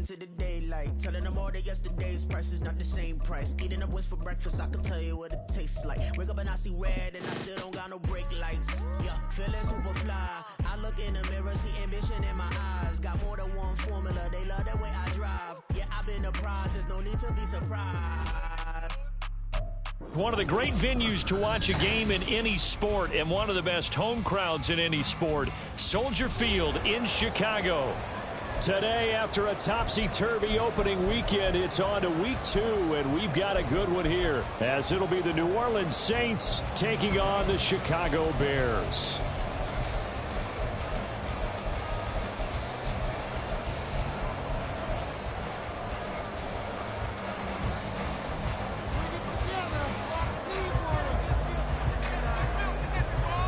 into the daylight. Telling them all that yesterday's price is not the same price. Eating up wings for breakfast, I can tell you what it tastes like. Wake up and I see red and I still don't got no brake lights. Yeah, feeling super fly. I look in the mirror, see ambition in my eyes. Got more than one formula, they love the way I drive. Yeah, I've been the prize, there's no need to be surprised. One of the great venues to watch a game in any sport and one of the best home crowds in any sport, Soldier Field in Chicago. Today, after a topsy-turvy opening weekend, it's on to week 2, and we've got a good one here, as it'll be the New Orleans Saints taking on the Chicago Bears.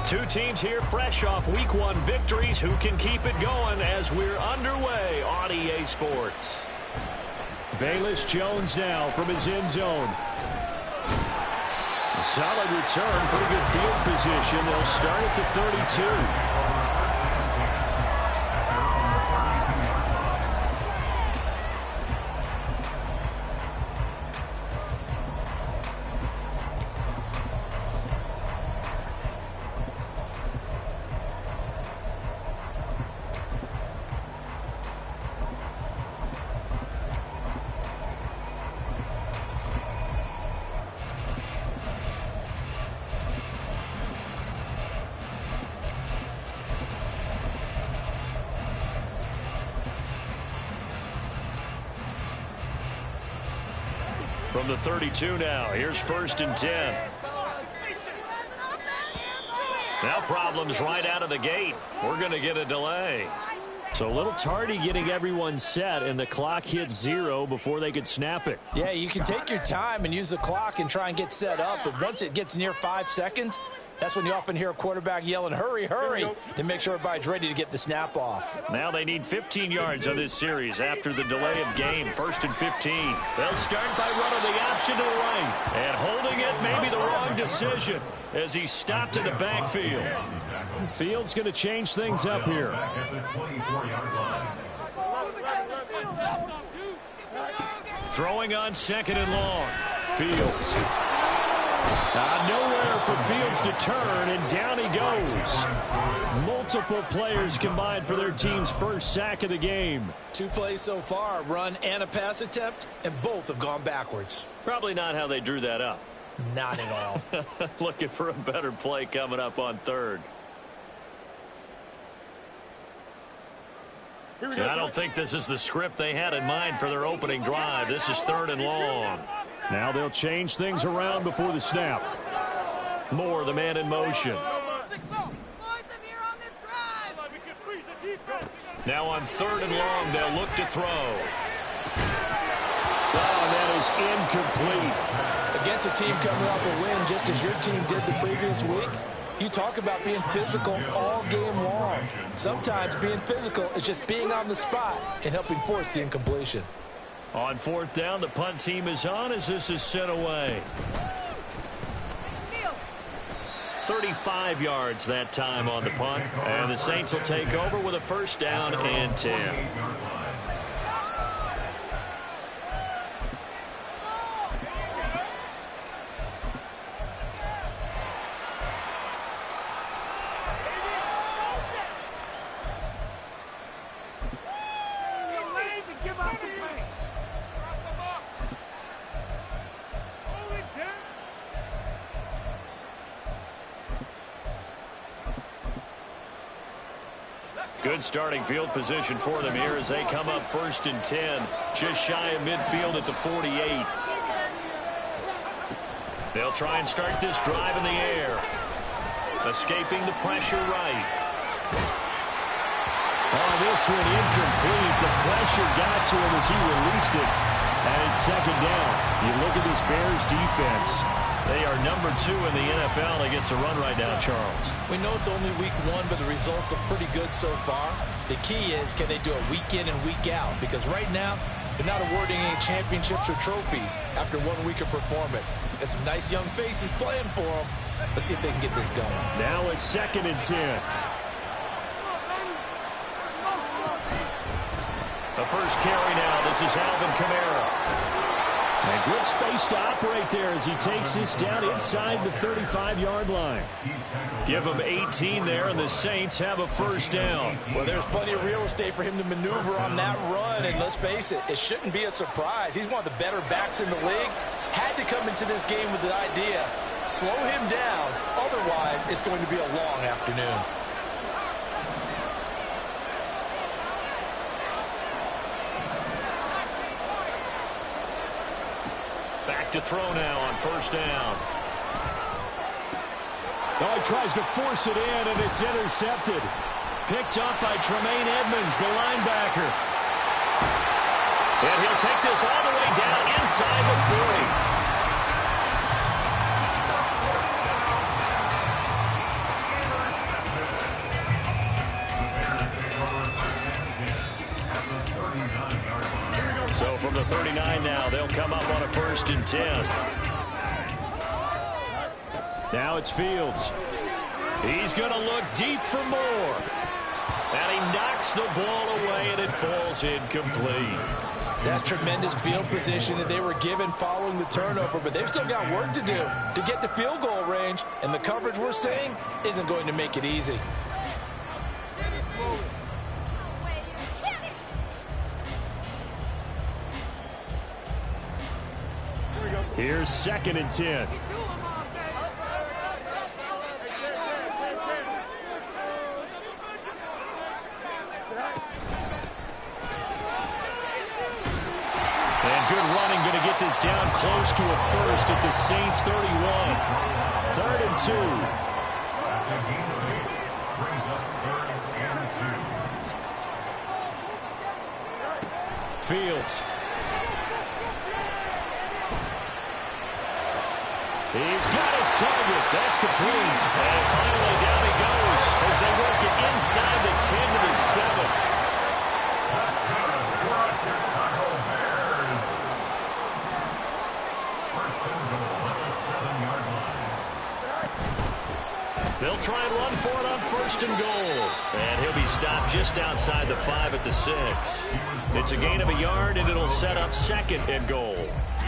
Two teams here fresh off Week 1 victories. Who can keep it going as we're underway on EA Sports? Velus Jones now from his end zone. A solid return, pretty good field position. They'll start at the 32. From the 32 now, here's 1st and 10. Now problems right out of the gate. We're going to get a delay. So a little tardy getting everyone set, and the clock hits 0 before they could snap it. Yeah, you can take your time and use the clock and try and get set up, but once it gets near 5 seconds, that's when you often hear a quarterback yelling, hurry, hurry, to make sure everybody's ready to get the snap off. Now they need 15 yards on this series after the delay of game. 1st and 15. They'll start by running the option to the right. And holding it may be the wrong decision as he stopped in the backfield. Field's going to change things up here. Throwing on 2nd and long. Fields. Nowhere for Fields to turn, and down he goes. Multiple players combined for their team's first sack of the game. 2 plays so far, a run and a pass attempt, and both have gone backwards. Probably not how they drew that up. Not at all. Looking for a better play coming up on 3rd. I don't think this is the script they had in mind for their opening drive. This is 3rd and long. Now they'll change things around before the snap. Moore, the man in motion. Now on 3rd and long, they'll look to throw. Oh, that is incomplete. Against a team coming off a win just as your team did the previous week, you talk about being physical all game long. Sometimes being physical is just being on the spot and helping force the incompletion. On 4th down, the punt team is on as this is sent away. 35 yards that time on the punt. And the Saints will take over with a 1st down and 10. Good starting field position for them here as they come up 1st and 10. Just shy of midfield at the 48. They'll try and start this drive in the air. Escaping the pressure right. Oh, this one incomplete. The pressure got to him as he released it. And it's 2nd down. You look at this Bears defense. They are number 2 in the NFL against the run right now, Charles. We know it's only week 1, but the results look pretty good so far. The key is, can they do it week in and week out? Because right now, they're not awarding any championships or trophies after 1 week of performance. Got some nice young faces playing for them. Let's see if they can get this going. Now it's 2nd and 10. A first carry now. This is Alvin Kamara. And good space to operate there as he takes this down inside the 35-yard line. Give him 18 there, and the Saints have a first down. Well, there's plenty of real estate for him to maneuver on that run, and let's face it, it shouldn't be a surprise. He's one of the better backs in the league. Had to come into this game with the idea, slow him down, otherwise it's going to be a long afternoon. Back to throw now on first down. Oh, he tries to force it in, and it's intercepted. Picked up by Tremaine Edmonds, the linebacker. And he'll take this all the way down inside the 40. So from the 39 now, they'll come up on a 1st and 10. Now it's Fields. He's going to look deep for more. And he knocks the ball away, and it falls incomplete. That's tremendous field position that they were given following the turnover, but they've still got work to do to get to field goal range, and the coverage we're seeing isn't going to make it easy. Here's 2nd and 10. And good running, going to get this down close to a first at the Saints 31. 3rd and 2. Fields. He's got his target. That's complete. And finally down he goes as they work it inside the 10 to the 7. They'll try and run for it on 1st and goal. And he'll be stopped just outside the 5 at the 6. It's a gain of a yard, and it'll set up 2nd and goal.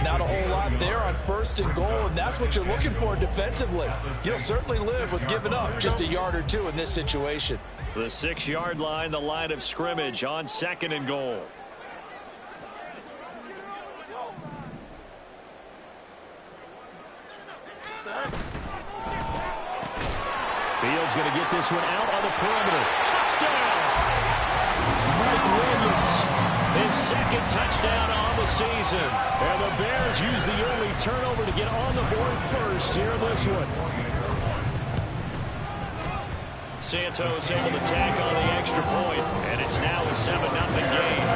Not a whole lot there on 1st and goal, and that's what you're looking for defensively. You'll certainly live with giving up just a yard or two in this situation. The 6-yard line, the line of scrimmage on 2nd and goal. Fields going to get this one out on the perimeter. Touchdown! Mike Williams, his 2nd touchdown on the season. And the Bears use the early turnover to get on the board first here in this one. Santos able to tack on the extra point, and it's now a 7-0 game.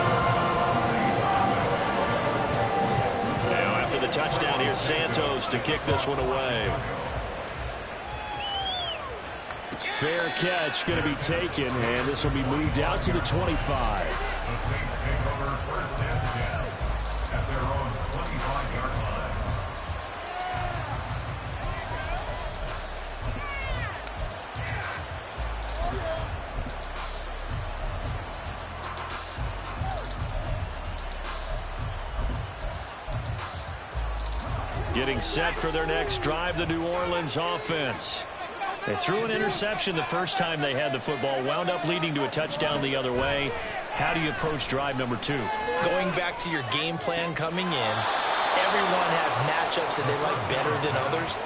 Now after the touchdown, here's Santos to kick this one away. Fair catch going to be taken, and this will be moved out to the 25. Getting set for their next drive, the New Orleans offense. They threw an interception the first time they had the football, wound up leading to a touchdown the other way. How do you approach drive number 2? Going back to your game plan coming in, everyone has matchups that they like better than others.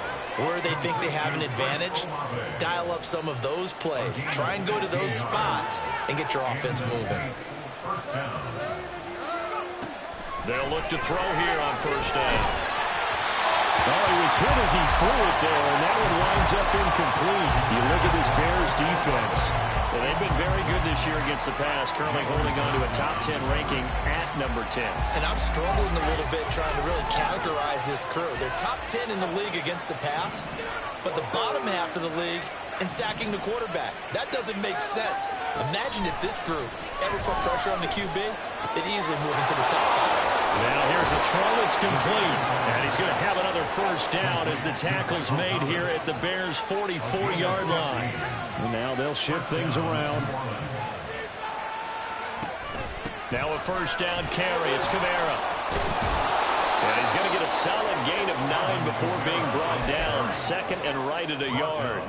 Where they think they have an advantage, dial up some of those plays. Try and go to those spots and get your offense moving. They'll look to throw here on 1st down. Oh, he was hit as he threw it there, and that one winds up incomplete. You look at this Bears defense. Well, they've been very good this year against the pass, currently holding on to a top 10 ranking at number 10. And I'm struggling a little bit trying to really categorize this crew. They're top 10 in the league against the pass, but the bottom half of the league in sacking the quarterback. That doesn't make sense. Imagine if this group ever put pressure on the QB, they'd easily move into the top 5. Now here's a throw. It's complete. And he's going to have another 1st down as the tackle is made here at the Bears' 44-yard line. And now they'll shift things around. Now a first down carry. It's Kamara. And he's going to get a solid gain of 9 before being brought down. Second and right at a yard.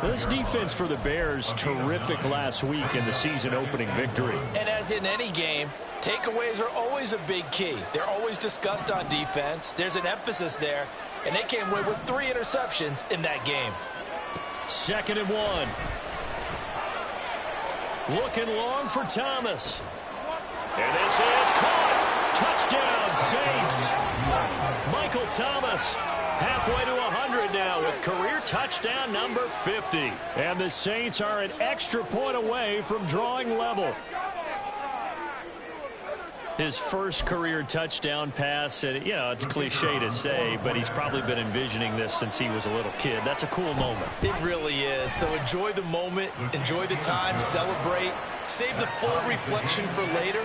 This defense for the Bears, terrific last week in the season-opening victory. And as in any game, takeaways are always a big key. They're always discussed on defense. There's an emphasis there, and they came away with 3 interceptions in that game. Second and 1. Looking long for Thomas. And this is caught. Touchdown, Saints. Michael Thomas halfway to 100 now with career touchdown number 50. And the Saints are an extra point away from drawing level. His first career touchdown pass, and you know, it's cliche to say, but he's probably been envisioning this since he was a little kid. That's a cool moment. It really is. So enjoy the moment, enjoy the time, celebrate, save the full reflection for later,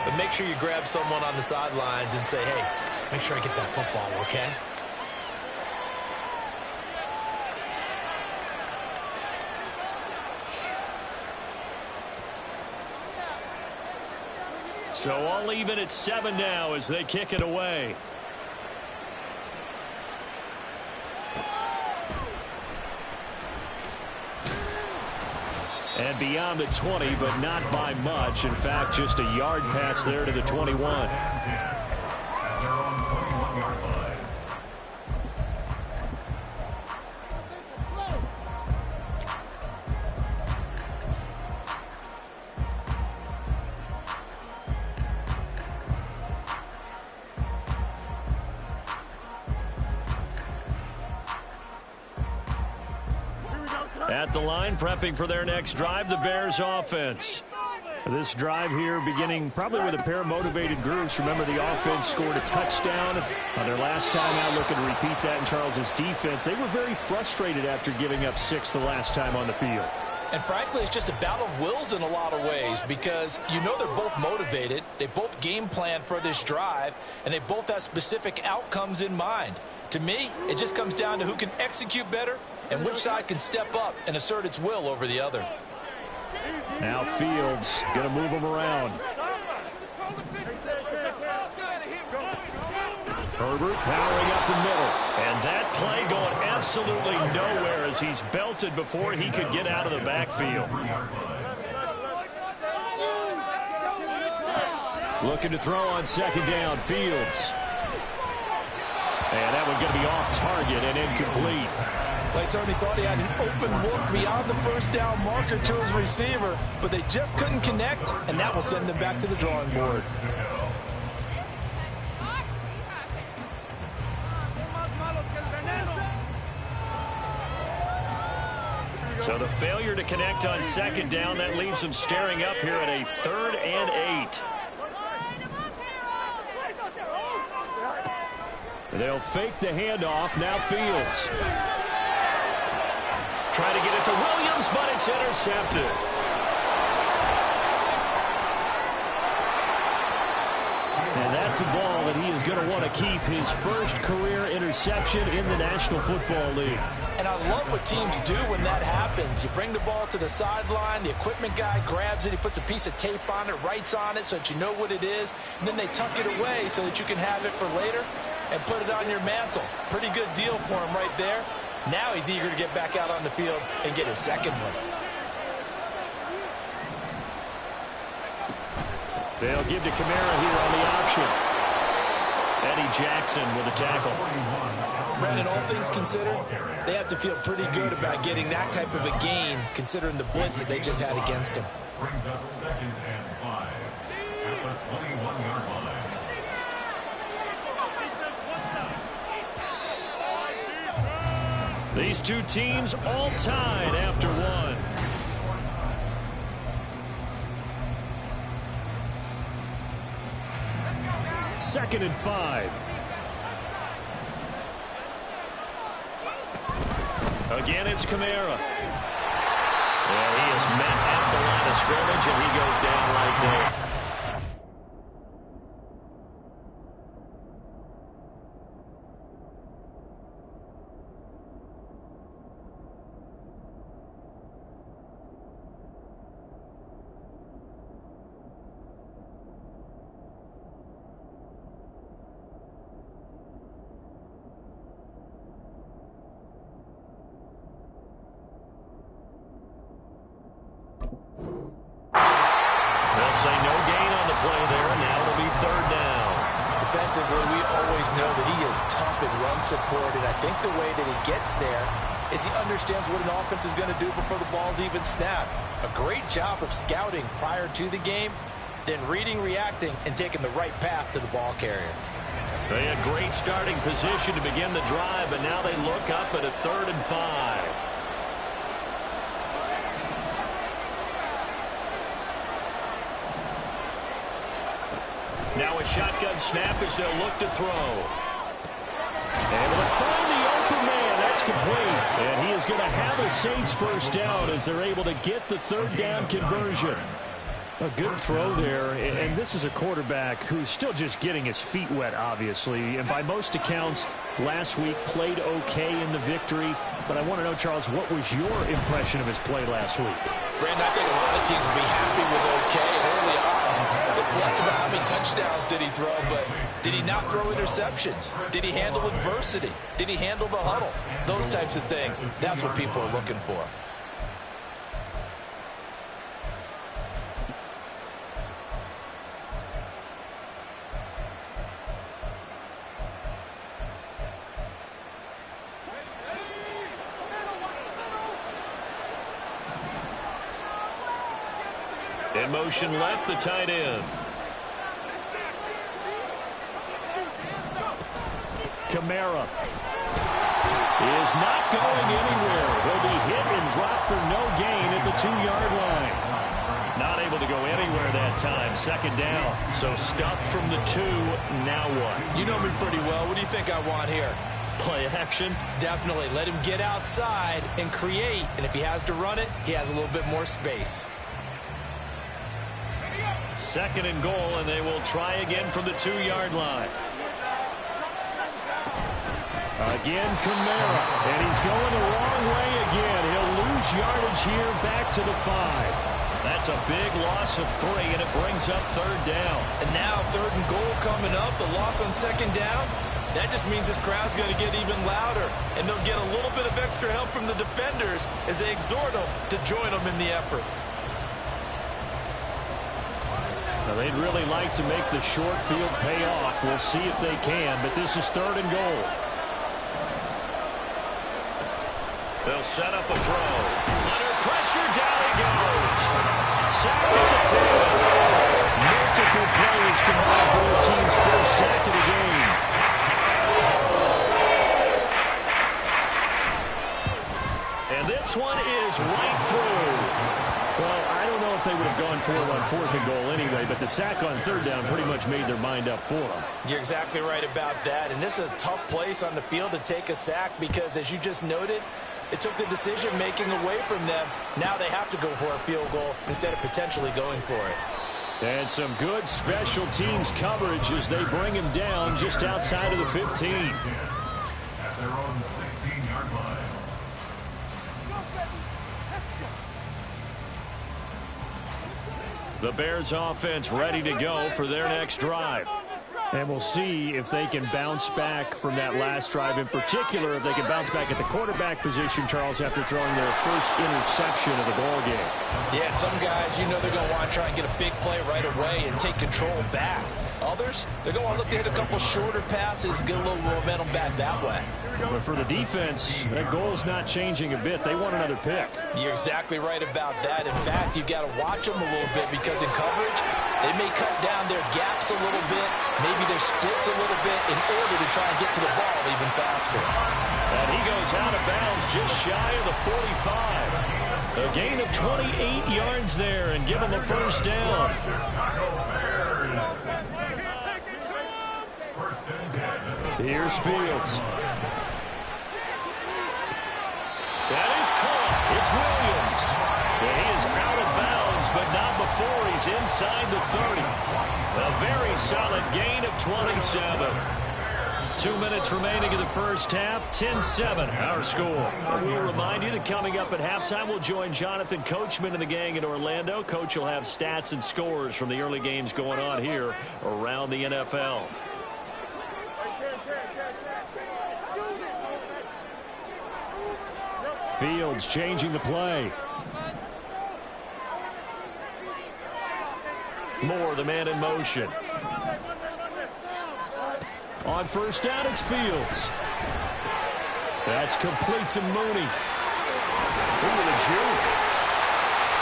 but make sure you grab someone on the sidelines and say, hey, make sure I get that football, okay? So all even at 7 now as they kick it away. And beyond the 20, but not by much. In fact, just a yard pass there to the 21. At the line, prepping for their next drive, the Bears offense. This drive here beginning probably with a pair of motivated groups. Remember, the offense scored a touchdown on their last time out, looking to repeat that in Charles's defense. They were very frustrated after giving up 6 the last time on the field. And frankly, it's just a battle of wills in a lot of ways because you know they're both motivated. They both game plan for this drive, and they both have specific outcomes in mind. To me, it just comes down to who can execute better and which side can step up and assert its will over the other. Now Fields going to move him around. Herbert powering up the middle. And that play going absolutely nowhere as he's belted before he could get out of the backfield. Looking to throw on second down, Fields. And that one going to be off target and incomplete. They certainly thought he had an open look beyond the first down marker to his receiver, but they just couldn't connect, and that will send them back to the drawing board. So the failure to connect on second down, that leaves them staring up here at a 3rd and 8. They'll fake the handoff. Now Fields. Trying to get it to Williams, but it's intercepted. And that's a ball that he is going to want to keep, his first career interception in the National Football League. And I love what teams do when that happens. You bring the ball to the sideline, the equipment guy grabs it, he puts a piece of tape on it, writes on it so that you know what it is, and then they tuck it away so that you can have it for later and put it on your mantle. Pretty good deal for him right there. Now he's eager to get back out on the field and get his second one. They'll give to Kamara here on the option. Eddie Jackson with a tackle. Brandon, all things considered, they have to feel pretty good about getting that type of a gain considering the blitz that they just had against them. Brings up 2nd and 5 at the 21-yard line. These two teams all tied after one. Second and 5. Again, it's Kamara. And he is met at the line of scrimmage, and he goes down right there. say no gain on the play there, and now it'll be third down. Defensively, we always know that he is tough in run support, and I think the way that he gets there is he understands what an offense is going to do before the ball's even snapped. A great job of scouting prior to the game, then reading, reacting, and taking the right path to the ball carrier. They had great starting position to begin the drive, but now they look up at a 3rd and 5. Now a shotgun snap as they'll look to throw. Able to find the open man. That's complete. And he is going to have a Saints first down as they're able to get the 3rd down conversion. A good throw there, and this is a quarterback who's still just getting his feet wet, obviously. And by most accounts, last week played okay in the victory. But I want to know, Charles, what was your impression of his play last week? Brandon, I think a lot of teams will be happy with okay. And early on, it's less about how many touchdowns did he throw, but did he not throw interceptions? Did he handle adversity? Did he handle the huddle? Those types of things. That's what people are looking for. In motion left, the tight end. Kamara is not going anywhere. He'll be hit and dropped for no gain at the 2-yard line. Not able to go anywhere that time. 2nd down. So stuffed from the 2. Now what? You know me pretty well. What do you think I want here? Play action? Definitely. Let him get outside and create. And if he has to run it, he has a little bit more space. 2nd and goal, and they will try again from the 2-yard line. Again, Kamara, and he's going the wrong way again. He'll lose yardage here back to the 5. That's a big loss of 3, and it brings up 3rd down. And now 3rd and goal coming up, the loss on 2nd down. That just means this crowd's going to get even louder, and they'll get a little bit of extra help from the defenders as they exhort them to join them in the effort. Now, they'd really like to make the short field pay off. We'll see if they can, but this is 3rd and goal. They'll set up a throw. Under pressure, down he goes. Sacked at the 10. Multiple players combined for their team's first sack of the game. And this one is right through. Well, I don't know if they would have gone for it on 4th and goal anyway, but the sack on 3rd down pretty much made their mind up for them. You're exactly right about that, and this is a tough place on the field to take a sack because, as you just noted, it took the decision-making away from them. Now they have to go for a field goal instead of potentially going for it. And some good special teams coverage as they bring him down just outside of the 15. At their own 16-yard line. The Bears offense ready to go for their next drive. And we'll see if they can bounce back from that last drive. In particular, if they can bounce back at the quarterback position, Charles, after throwing their first interception of the ball game. Yeah, and some guys, you know they're going to want to try and get a big play right away and take control back. Others, they're going to look to hit a couple shorter passes, get a little momentum back that way. But for the defense, that goal's not changing a bit. They want another pick. You're exactly right about that. In fact, you've got to watch them a little bit because in coverage, they may cut down their gaps a little bit, maybe their splits a little bit in order to try and get to the ball even faster. And he goes out of bounds just shy of the 45. A gain of 28 yards there and give him a first down. Here's Fields. That is caught. It's Williams. And he is out of bounds, but not before he's inside the 30. A very solid gain of 27. 2 minutes remaining in the first half. 10-7, our score. We'll remind you that coming up at halftime, we'll join Jonathan Coachman and the gang in Orlando. Coach will have stats and scores from the early games going on here around the NFL. Fields changing the play. Moore, the man in motion. On first down, it's Fields. That's complete to Mooney. Ooh, the juke.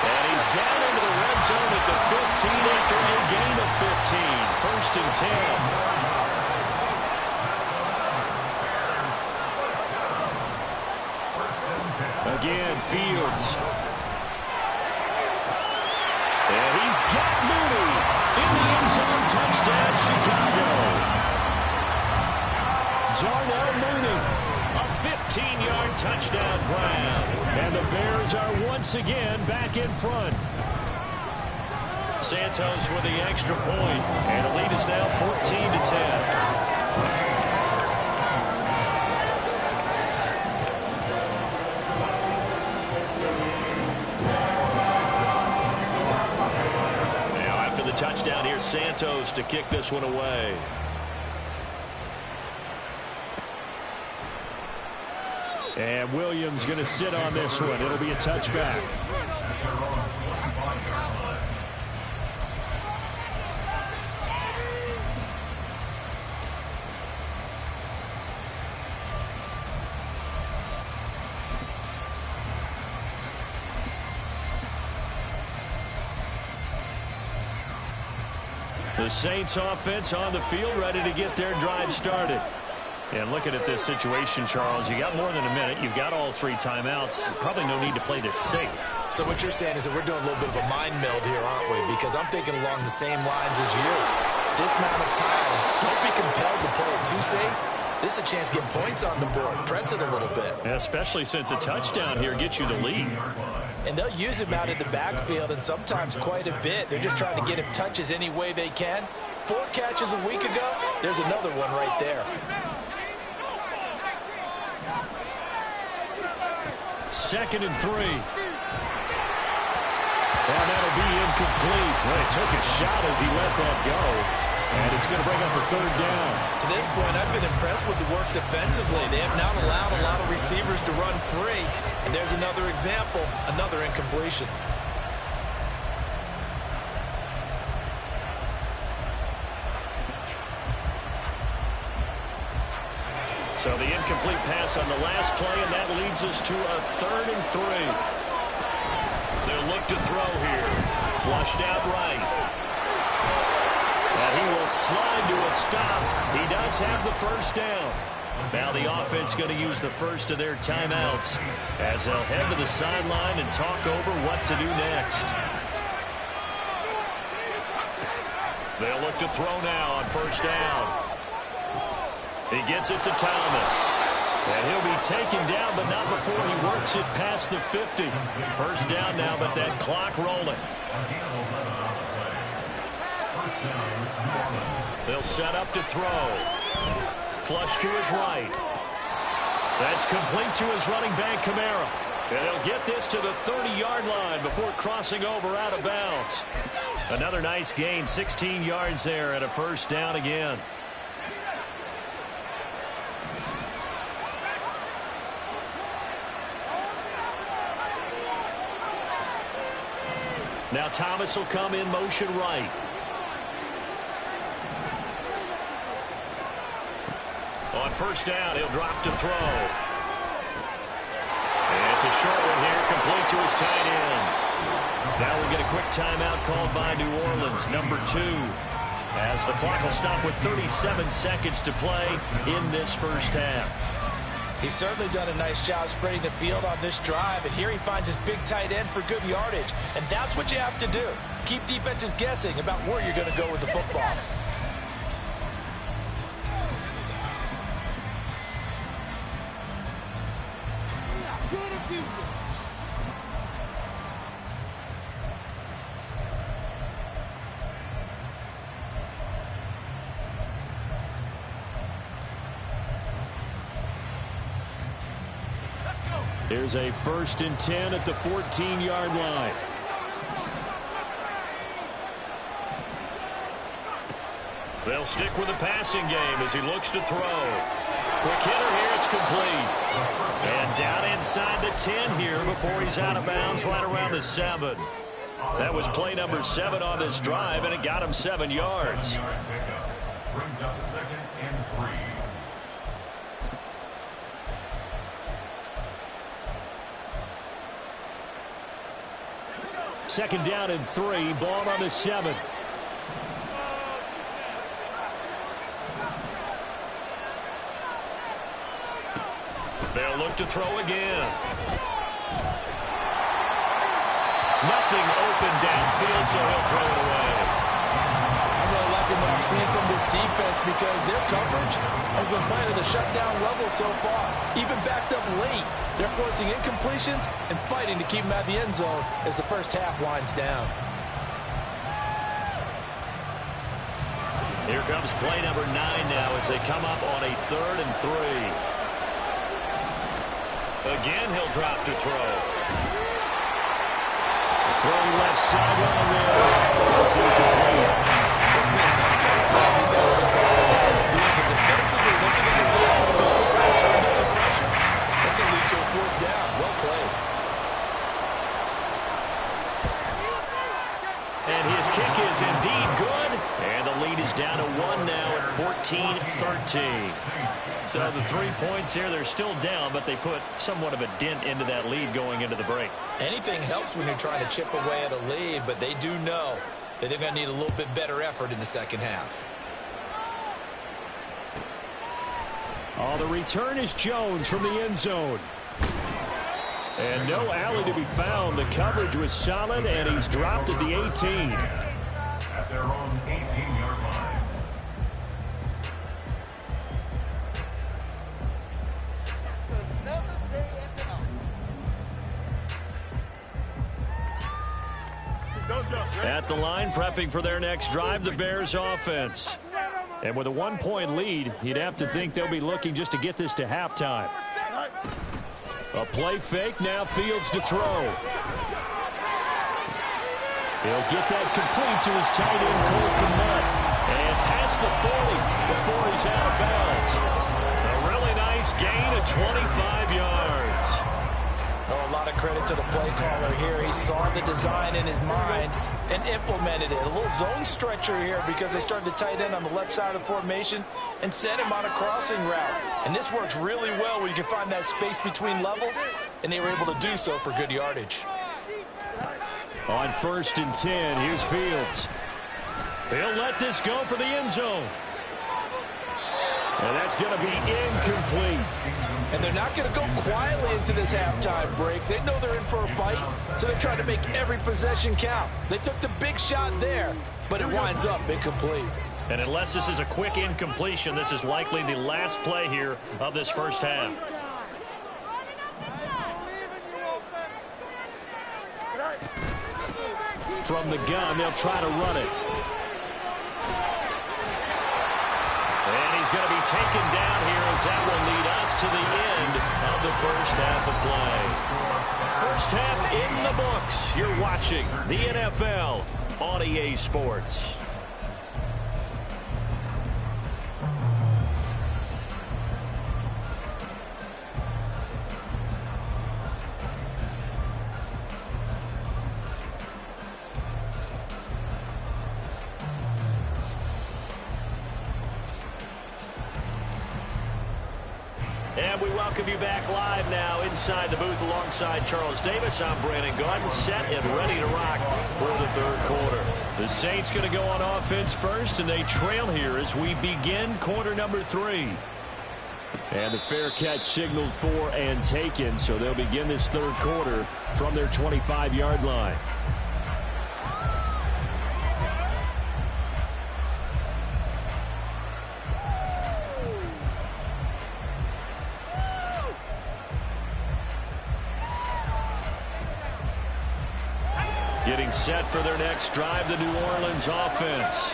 And he's down into the red zone at the 15 after a gain of 15. First and 10. Again, Fields. And he's got Mooney in the end zone. Touchdown, Chicago. Darnell Mooney, a 15-yard touchdown grab. And the Bears are once again back in front. Santos with the extra point, and the lead is now 14-10. Touchdown here, Santos to kick this one away. And Williams going to sit on this one. It'll be a touchback. The Saints offense on the field, ready to get their drive started. And looking at this situation, Charles, you got more than a minute. You've got all 3 timeouts. Probably no need to play this safe. So what you're saying is that we're doing a little bit of a mind meld here, aren't we? Because I'm thinking along the same lines as you. This amount of time, don't be compelled to play it too safe. This is a chance to get points on the board. Press it a little bit. Especially since a touchdown here gets you the lead. And they'll use him out in the backfield, and sometimes quite a bit. They're just trying to get him touches any way they can. 4 catches a week ago. There's another one right there. Second and 3. And that'll be incomplete. Well, he took a shot as he let that go. And it's going to bring up a 3rd down. To this point, I've been impressed with the work defensively. They have not allowed a lot of receivers to run free. And there's another example, another incompletion. So the incomplete pass on the last play, and that leads us to a 3rd and 3. They'll look to throw here. Flushed out right. And he will slide to a stop. He does have the first down. Now the offense going to use the first of their timeouts as they'll head to the sideline and talk over what to do next. They'll look to throw now on first down. He gets it to Thomas. And he'll be taken down, but not before he works it past the 50. First down now, but that clock rolling. They'll set up to throw. Flush to his right. That's complete to his running back, Kamara. And they'll get this to the 30-yard line before crossing over out of bounds. Another nice gain, 16 yards there and a first down again. Now Thomas will come in motion right. On first down, he'll drop to throw. And it's a short one here, complete to his tight end. Now we'll get a quick timeout called by New Orleans, number 2. As the clock will stop with 37 seconds to play in this first half. He's certainly done a nice job spreading the field on this drive, and here he finds his big tight end for good yardage. And that's what you have to do. Keep defenses guessing about where you're going to go with the football. There's a 1st and 10 at the 14-yard line. They'll stick with the passing game as he looks to throw. Quick hitter here, it's complete. And down inside the 10 here before he's out of bounds right around the 7. That was play number 7 on this drive, and it got him 7 yards. Brings up 2nd and 3. Second down and 3, ball on the 7. They'll look to throw again. Nothing open downfield, so he'll throw it away. I'm really liking what I'm seeing from this defense because their coverage has been playing at a shutdown level so far. Even backed up late, they're forcing incompletions and fighting to keep them out of the end zone as the first half winds down. Here comes play number 9 now as they come up on a 3rd and 3. Again, he'll drop to throw. Throwing left sideline there. It's incomplete. It's been a tough game for him. These guys have been trying to ball on the field, but defensively, once he got the to the goal line, turned up the pressure, that's going to lead to a 4th down. Well played. And his kick is indeed good. And the lead is down to 1 now at 14-13. So the 3 points here, they're still down, but they put somewhat of a dent into that lead going into the break. Anything helps when you're trying to chip away at a lead, but they do know that they're going to need a little bit better effort in the second half. Oh, the return is Jones from the end zone. And no alley to be found. The coverage was solid, and he's dropped at the 18. At their own 18-yard line. At the line, prepping for their next drive, the Bears offense. And with a 1-point lead, you'd have to think they'll be looking just to get this to halftime. A play fake, now Fields to throw. He'll get that complete to his tight end, Cole Kmet. And past the 40 before he's out of bounds. A really nice gain of 25 yards. Oh, a lot of credit to the play caller here. He saw the design in his mind and implemented it. A little zone stretcher here because they started the tight end on the left side of the formation and sent him on a crossing route. And this works really well where you can find that space between levels, and they were able to do so for good yardage. On 1st and 10, here's Fields. He'll let this go for the end zone. And that's going to be incomplete. And they're not going to go quietly into this halftime break. They know they're in for a fight, so they're trying to make every possession count. They took the big shot there, but it winds up incomplete. And unless this is a quick incompletion, this is likely the last play here of this first half. From the gun, they'll try to run it. And he's going to be taken down here as that will lead us to the end of the first half of play. First half in the books. You're watching the NFL on EA Sports. And we welcome you back live now inside the booth alongside Charles Davis. I'm Brandon Gaudin, set and ready to rock for the 3rd quarter. The Saints going to go on offense first, and they trail here as we begin quarter number 3. And the fair catch signaled for and taken, so they'll begin this 3rd quarter from their 25-yard line. Getting set for their next drive, the New Orleans offense.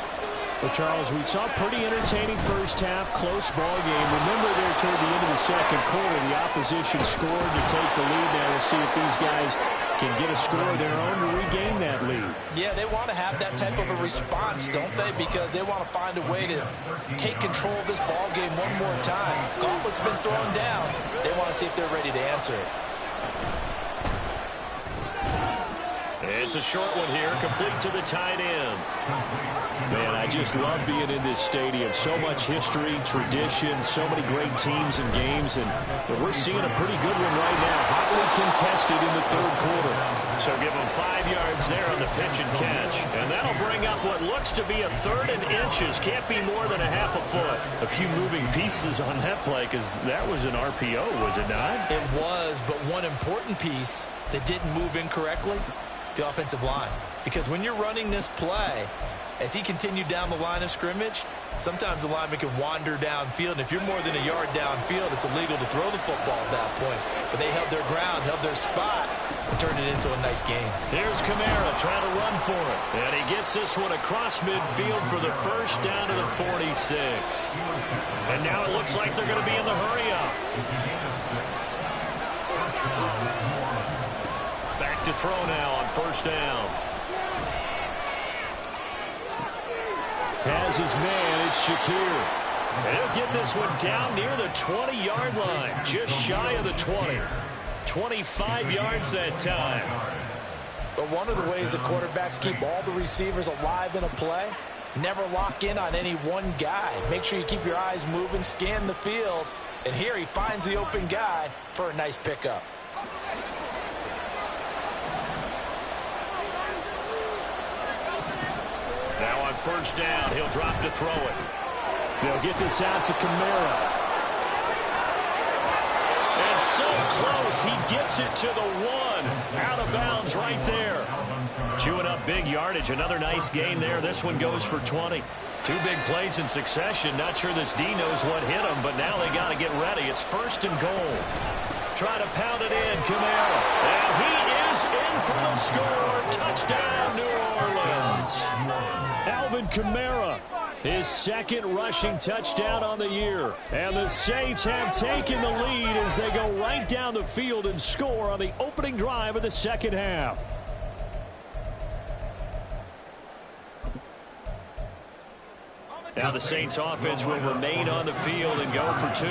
Well, Charles, we saw a pretty entertaining first half, close ball game. Remember there toward the end of the 2nd quarter, the opposition scored to take the lead. Now we'll see if these guys can get a score of their own to regain that lead. Yeah, they want to have that type of a response, don't they? Because they want to find a way to take control of this ball game one more time. Gauntlet's been thrown down. They want to see if they're ready to answer it. It's a short one here, complete to the tight end. Man, I just love being in this stadium. So much history, tradition, so many great teams and games, and we're seeing a pretty good one right now. Hotly contested in the third quarter. So give them 5 yards there on the pitch and catch. And that'll bring up what looks to be a 3rd and inches. Can't be more than a half a foot. A few moving pieces on that play because that was an RPO, was it not? It was, but one important piece that didn't move incorrectly, the offensive line. Because when you're running this play, as he continued down the line of scrimmage, sometimes the lineman can wander downfield, and if you're more than a yard downfield, it's illegal to throw the football at that point. But they held their ground, held their spot, and turned it into a nice game. Here's Kamara trying to run for it. And he gets this one across midfield for the first down to the 46. And now it looks like they're going to be in the hurry-up. Back to throw now on first down. Has his man, it's Shakir. And he'll get this one down near the 20-yard line, just shy of the 20. 25 yards that time. But one of the ways that quarterbacks keep all the receivers alive in a play, never lock in on any one guy. Make sure you keep your eyes moving, scan the field, and here he finds the open guy for a nice pickup. Now on first down, he'll drop to throw it. They'll get this out to Kamara. And so close, he gets it to the 1. Out of bounds right there. Chewing up big yardage, another nice gain there. This one goes for 20. 2 big plays in succession. Not sure this D knows what hit him, but now they got to get ready. It's first and goal. Try to pound it in, Kamara. And he is in for the score. Touchdown, New Orleans. Alvin Kamara, his 2nd rushing touchdown on the year. And the Saints have taken the lead as they go right down the field and score on the opening drive of the second half. Now the Saints offense will remain on the field and go for 2.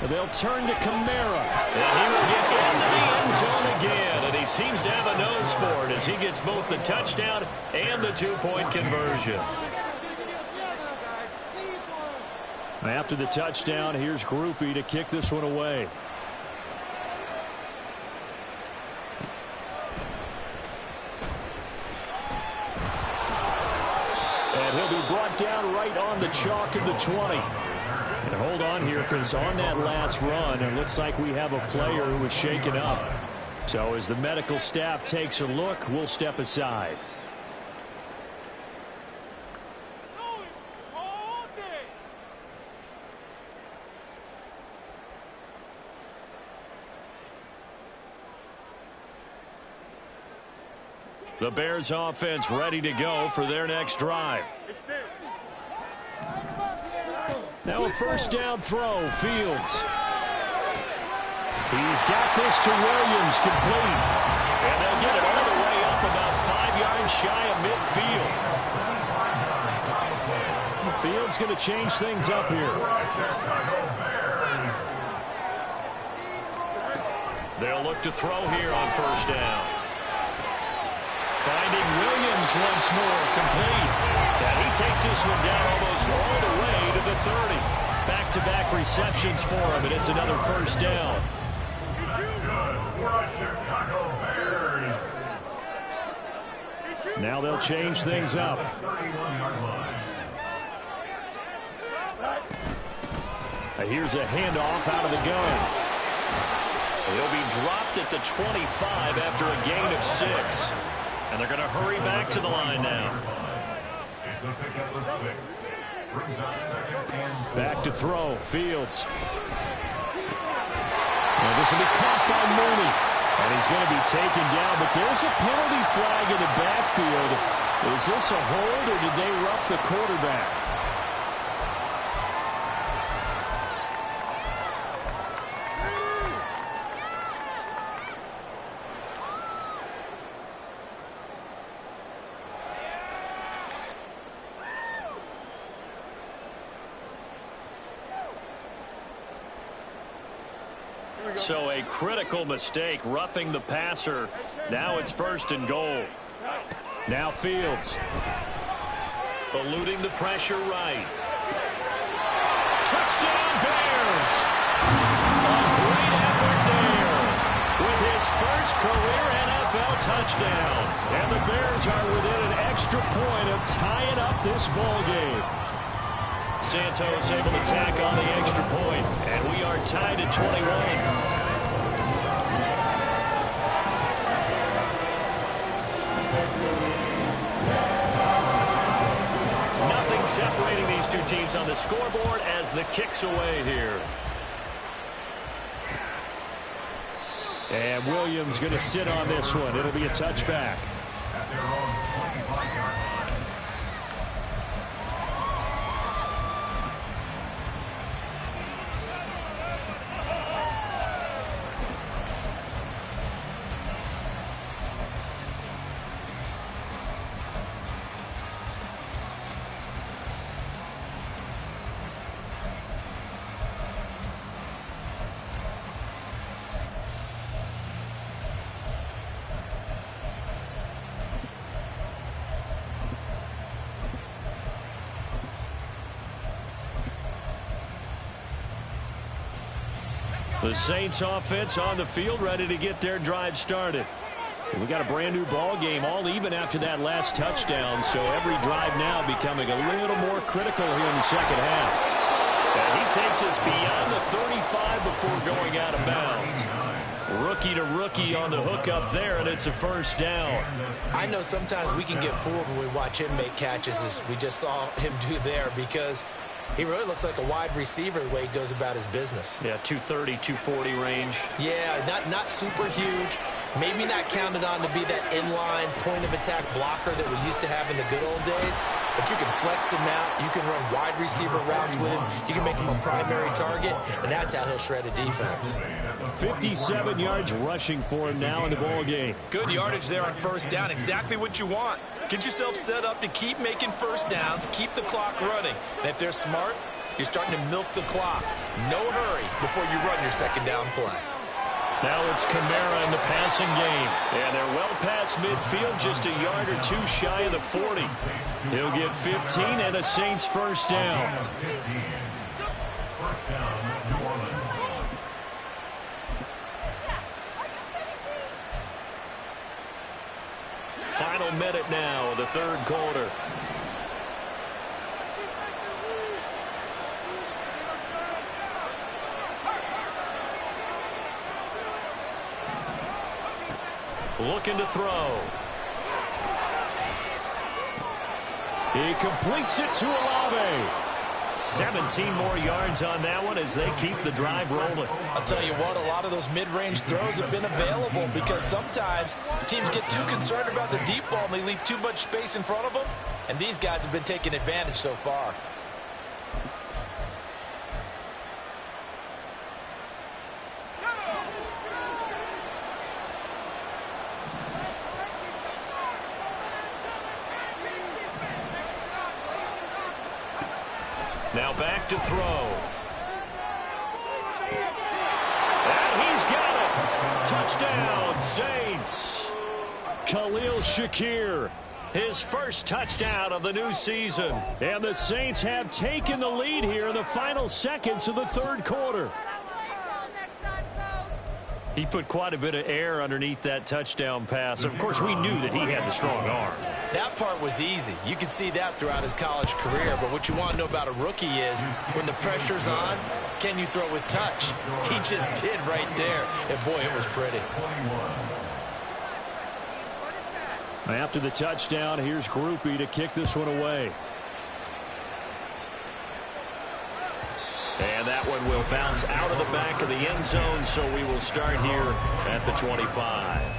They'll turn to Kamara. And he will get into the end zone again. And he seems to have a nose for it as he gets both the touchdown and the 2-point conversion. After the touchdown, here's Grupe to kick this one away. And he'll be brought down right on the chalk of the 20. And hold on here, because on that last run, it looks like we have a player who was shaken up. So as the medical staff takes a look, we'll step aside. The Bears offense ready to go for their next drive. Now a first down throw, Fields. He's got this to Williams, complete. And they'll get it all the way up about 5 yards shy of midfield. Fields going to change things up here. They'll look to throw here on first down. Finding Williams once more, complete. And he takes this one down almost all the way to the 30. Back-to-back receptions for him, and it's another first down. Now they'll change things up. Here's a handoff out of the gun. He'll be dropped at the 25 after a gain of 6. And they're going to hurry back to the line now. Back to throw, Fields. Now this will be caught by Mooney. And he's going to be taken down, but there's a penalty flag in the backfield. Is this a hold, or did they rough the quarterback? So a critical mistake, roughing the passer. Now it's 1st and goal. Now Fields. Eluding the pressure right. Touchdown Bears! A great effort there with his first career NFL touchdown. And the Bears are within an extra point of tying up this ball game. Santos able to tack on the extra point, and we are tied at 21. Separating these two teams on the scoreboard as the kick's away here. And Williams going to sit on this one. It'll be a touchback. At their own 25-yard line. The Saints offense on the field, ready to get their drive started. And we got a brand new ball game, all even after that last touchdown. So every drive now becoming a little more critical here in the second half. And he takes us beyond the 35 before going out of bounds. Rookie to rookie on the hook up there, and it's a 1st down. I know sometimes we can get fooled when we watch him make catches, as we just saw him do there, because he really looks like a wide receiver the way he goes about his business. Yeah, 230, 240 range. Yeah, not super huge. Maybe not counted on to be that inline point-of-attack blocker that we used to have in the good old days. But you can flex him out. You can run wide receiver routes with him. You can make him a primary target, and that's how he'll shred a defense. 57 yards rushing for him now in the ball game. Good yardage there on 1st down. Exactly what you want. Get yourself set up to keep making 1st downs, keep the clock running. And if they're smart, you're starting to milk the clock. No hurry before you run your 2nd down play. Now it's Kamara in the passing game. And they're well past midfield, just a yard or two shy of the 40. He'll get 15 and a Saints 1st down. 15. 1st down, New Orleans. Final minute now of the 3rd quarter. Looking to throw. He completes it to Olave. 17 more yards on that one as they keep the drive rolling. I'll tell you what, a lot of those mid-range throws have been available because sometimes teams get too concerned about the deep ball and they leave too much space in front of them, and these guys have been taking advantage so far. Now back to throw. And he's got it. Touchdown, Saints. Khalil Shakir, his first touchdown of the new season. And the Saints have taken the lead here in the final seconds of the 3rd quarter. He put quite a bit of air underneath that touchdown pass. Of course, we knew that he had the strong arm. That part was easy. You can see that throughout his college career. But what you want to know about a rookie is when the pressure's on, can you throw with touch? He just did right there. And, boy, it was pretty. After the touchdown, here's Grupe to kick this one away. And that one will bounce out of the back of the end zone, so we will start here at the 25.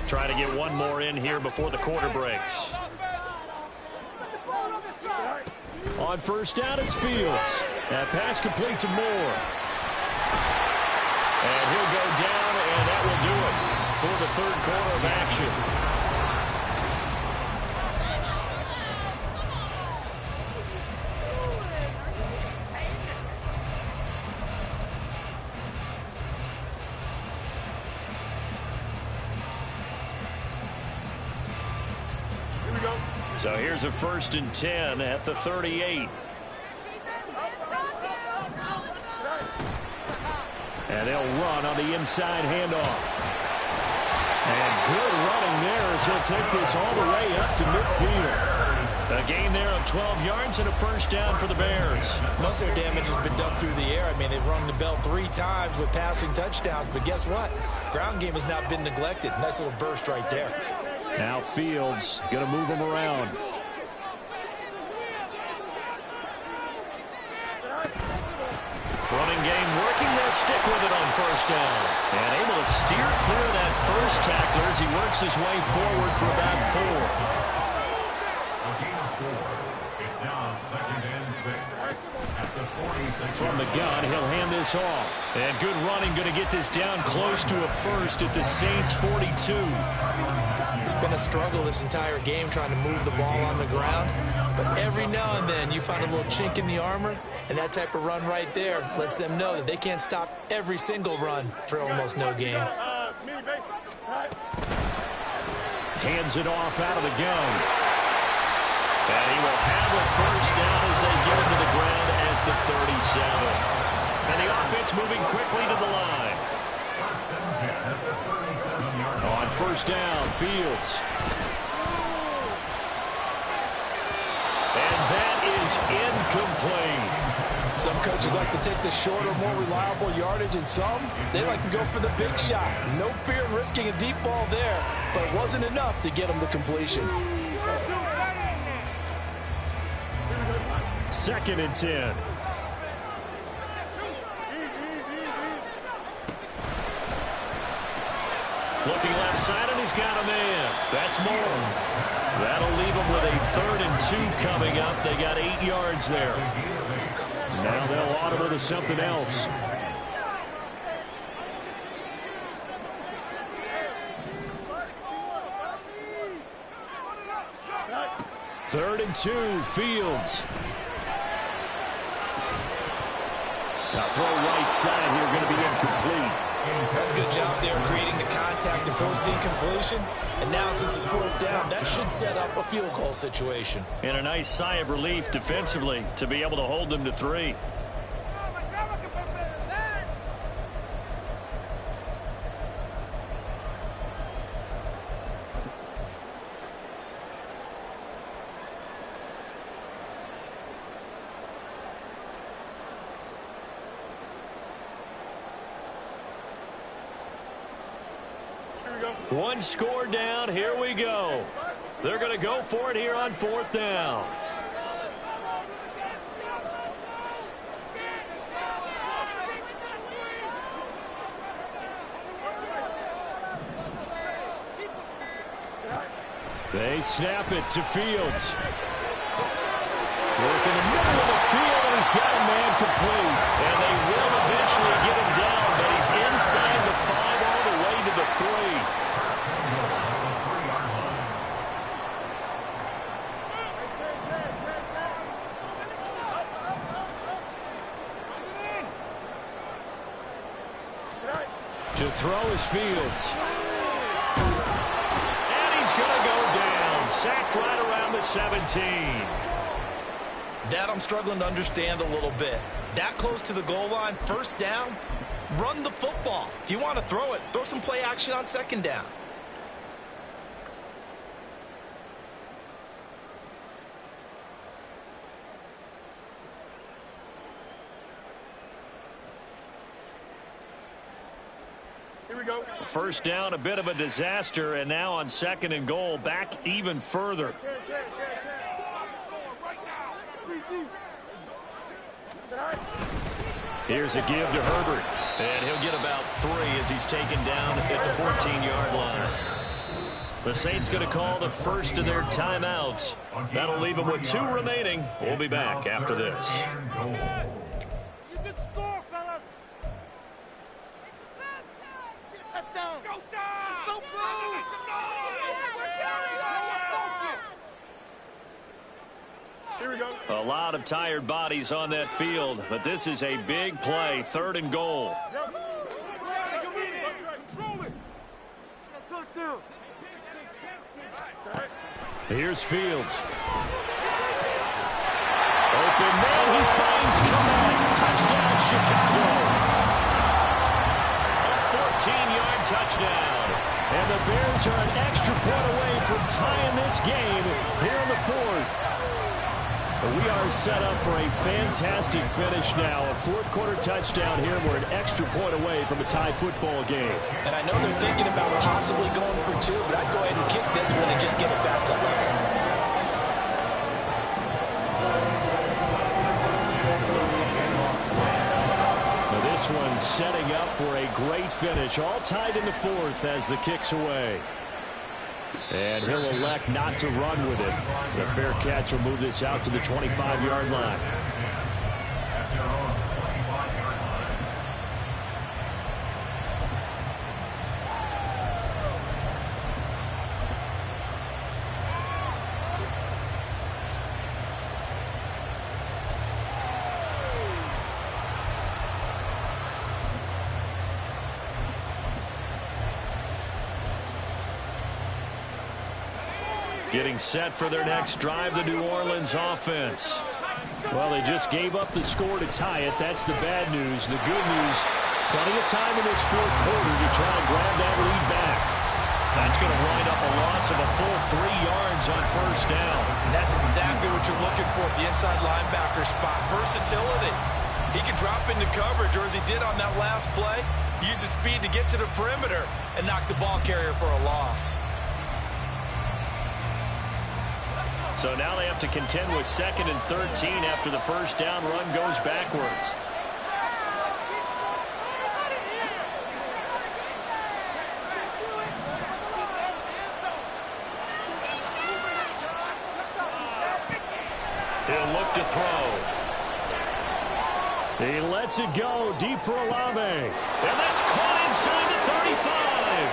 Try to get one more in here before the quarter breaks. On 1st down, it's Fields. That pass complete to Moore. And he'll go down, and that will do it for the 3rd quarter of action. So here's a 1st and 10 at the 38. And they'll run on the inside handoff. And good running there as he'll take this all the way up to midfield. A gain there of 12 yards and a 1st down for the Bears. Most of their damage has been done through the air. I mean, they've rung the bell 3 times with passing touchdowns, but guess what? Ground game has not been neglected. Nice little burst right there. Now Fields going to move him around. Running game working. They'll stick with it on 1st down. And able to steer clear of that first tackler as he works his way forward for about 4. It's now 2nd and 6 at the 46. From the gun, he'll hand this off. And good running, going to get this down close to a 1st at the Saints 42. It's been a struggle this entire game trying to move the ball on the ground. But every now and then you find a little chink in the armor, and that type of run right there lets them know that they can't stop every single run for almost no gain. Hands it off out of the gun. And he will have a 1st down as they get him to the ground at the 37. And the offense moving quickly to the line. On 1st down, Fields. And that is incomplete. Some coaches like to take the shorter, more reliable yardage, and some, they like to go for the big shot. No fear in risking a deep ball there, but it wasn't enough to get him the completion. 2nd and 10. Looking left side, and he's got a man. That's more. That'll leave him with a 3rd and 2 coming up. They got 8 yards there. Now they'll audible to something else. Third and 2, Fields. Now throw right side here, going to be incomplete. That's a good job there creating the contact and forcing completion. And now since it's 4th down, that should set up a field goal situation. And a nice sigh of relief defensively to be able to hold them to 3. One score down. Here we go. They're going to go for it here on 4th down. They snap it to Fields. Work in the middle of the field, and he's got a man complete. And they will eventually get him down, but he's inside the 5 all the way to the 3. To throw is Fields. And he's going to go down. Sacked right around the 17. That I'm struggling to understand a little bit. That close to the goal line, 1st down, run the football. If you want to throw it, throw some play action on 2nd down. Here we go. 1st down, a bit of a disaster, and now on 2nd and goal, back even further. Here's a give to Herbert, and he'll get about 3 as he's taken down at the 14-yard line. The Saints going to call the first of their timeouts. That'll leave them with 2 remaining. We'll be back after this. You can score, fellas. Touchdown. It's so close. Here we go. A lot of tired bodies on that field, but this is a big play, 3rd and goal. Here's Fields. Open man, he finds Kmet. Touchdown, Chicago. A 14-yard touchdown. And the Bears are an extra point away from tying this game here in the fourth. We are set up for a fantastic finish now. A fourth-quarter touchdown here. We're an extra point away from a tie football game. And I know they're thinking about possibly going for two, but I'd go ahead and kick this one and just get it back to level. This one setting up for a great finish. All tied in the fourth as the kick's away. And he'll elect not to run with it. The fair catch will move this out to the 25-yard line. Getting set for their next drive, the New Orleans offense. Well, they just gave up the score to tie it. That's the bad news. The good news, plenty of time in this fourth quarter to try and grab that lead back. That's going to wind up a loss of a full 3 yards on first down. And that's exactly what you're looking for at the inside linebacker spot. Versatility. He can drop into coverage, or as he did on that last play, use his speed to get to the perimeter and knock the ball carrier for a loss. So now they have to contend with 2nd and 13 after the first down run goes backwards. He'll look to throw. He lets it go deep for Olave. And that's caught inside the 35.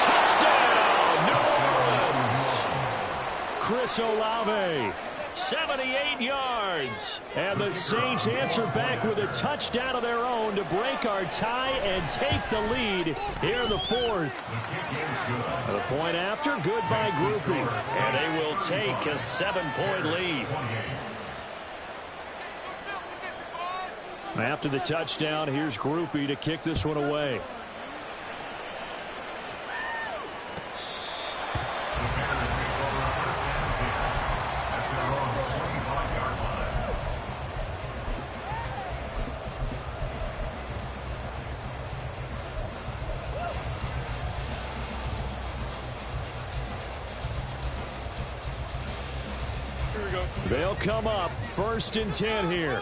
Touchdown, New Orleans. Chris Olave, 78 yards. And the Saints answer back with a touchdown of their own to break our tie and take the lead here in the fourth. The point after, good by Groupie. And they will take a 7-point lead. After the touchdown, here's Groupie to kick this one away. They'll come up 1st and 10 here.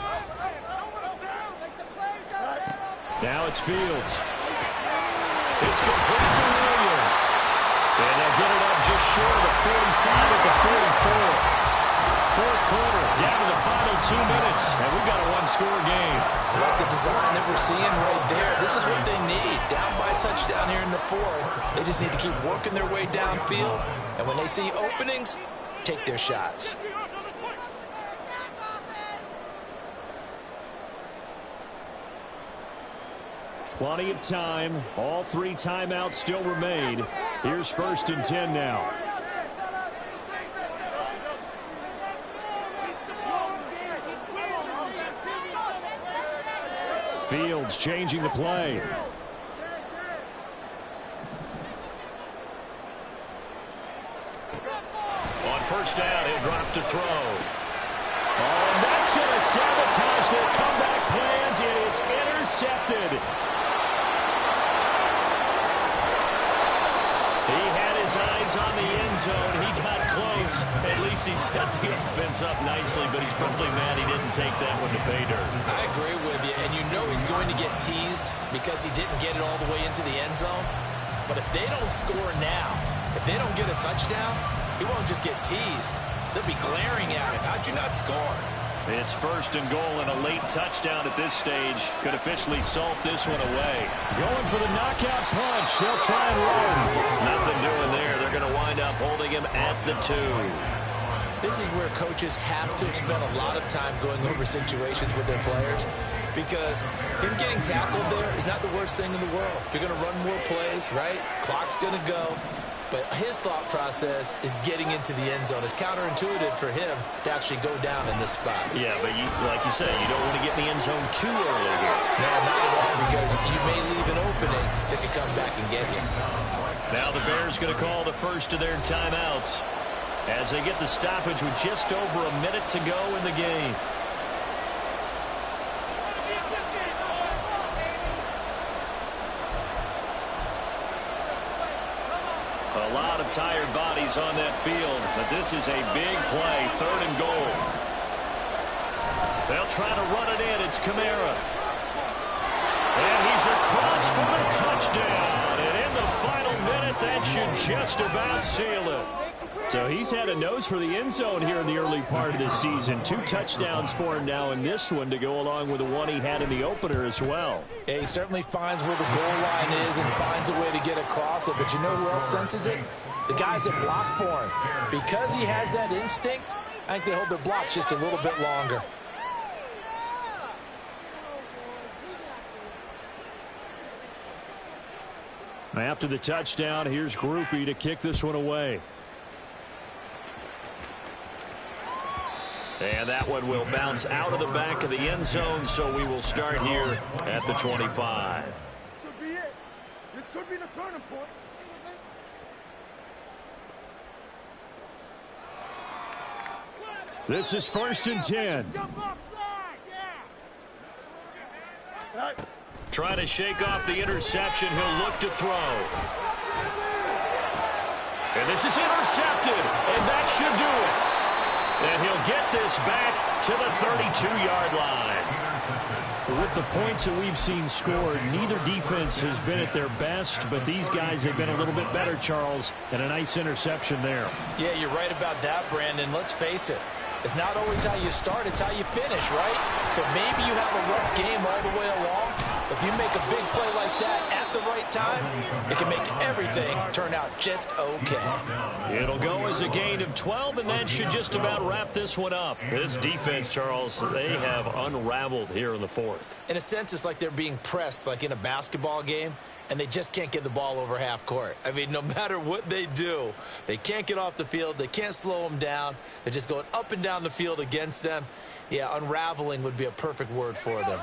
Now it's Fields. It's complete to Williams. And they'll get it up just short of the 45 at the 44. Fourth quarter, down to the final 2 minutes. And we've got a one-score game. Like the design that we're seeing right there. This is what they need. Down by a touchdown here in the fourth. They just need to keep working their way downfield. And when they see openings, take their shots. Plenty of time. All 3 timeouts still remain. Here's 1st and 10 now. Fields changing the play. On first down, he'll drop to throw. Oh, and that's going to sabotage their comeback plans. It is intercepted. He had his eyes on the end zone. He got close. At least he set the offense up nicely, but he's probably mad he didn't take that one to pay dirt. I agree with you, and you know he's going to get teased because he didn't get it all the way into the end zone. But if they don't score now, if they don't get a touchdown, he won't just get teased. They'll be glaring at him. How'd you not score? It's 1st and goal, and a late touchdown at this stage could officially salt this one away. Going for the knockout punch. They'll try and run. Nothing doing there. They're going to wind up holding him at the 2. This is where coaches have to have spent a lot of time going over situations with their players, because him getting tackled there is not the worst thing in the world. You're going to run more plays, right? Clock's going to go. But his thought process is getting into the end zone. It's counterintuitive for him to actually go down in this spot. Yeah, but like you said, you don't want to get in the end zone too early here. No, not at all, because you may leave an opening that could come back and get you. Now the Bears going to call the first of their timeouts as they get the stoppage with just over a minute to go in the game. A lot of tired bodies on that field, but this is a big play, 3rd and goal. They'll try to run it in. It's Kamara. And he's across for the touchdown. And in the final minute, that should just about seal it. So he's had a nose for the end zone here in the early part of this season. 2 touchdowns for him now in this one to go along with the one he had in the opener as well. Yeah, he certainly finds where the goal line is and finds a way to get across it. But you know who else senses it? The guys that block for him. Because he has that instinct, I think they hold their blocks just a little bit longer. After the touchdown, here's Grupe to kick this one away. And that one will bounce out of the back of the end zone, so we will start here at the 25. This could be it. This could be the turning point. This is 1st and 10. Jump offside, yeah. Trying to shake off the interception. He'll look to throw. And this is intercepted, and that should do it. And he'll get this back to the 32-yard line. With the points that we've seen scored, neither defense has been at their best, but these guys have been a little bit better, Charles, and a nice interception there. Yeah, you're right about that, Brandon. Let's face it. It's not always how you start, it's how you finish, right? So maybe you have a rough game all the way along. If you make a big play like that at the right time, it can make everything turn out just okay. It'll go as a gain of 12, and that should just about wrap this one up. This defense, Charles, they have unraveled here in the 4th. In a sense, it's like they're being pressed like in a basketball game, and they just can't get the ball over half court. I mean, no matter what they do, they can't get off the field. They can't slow them down. They're just going up and down the field against them. Yeah, unraveling would be a perfect word for them.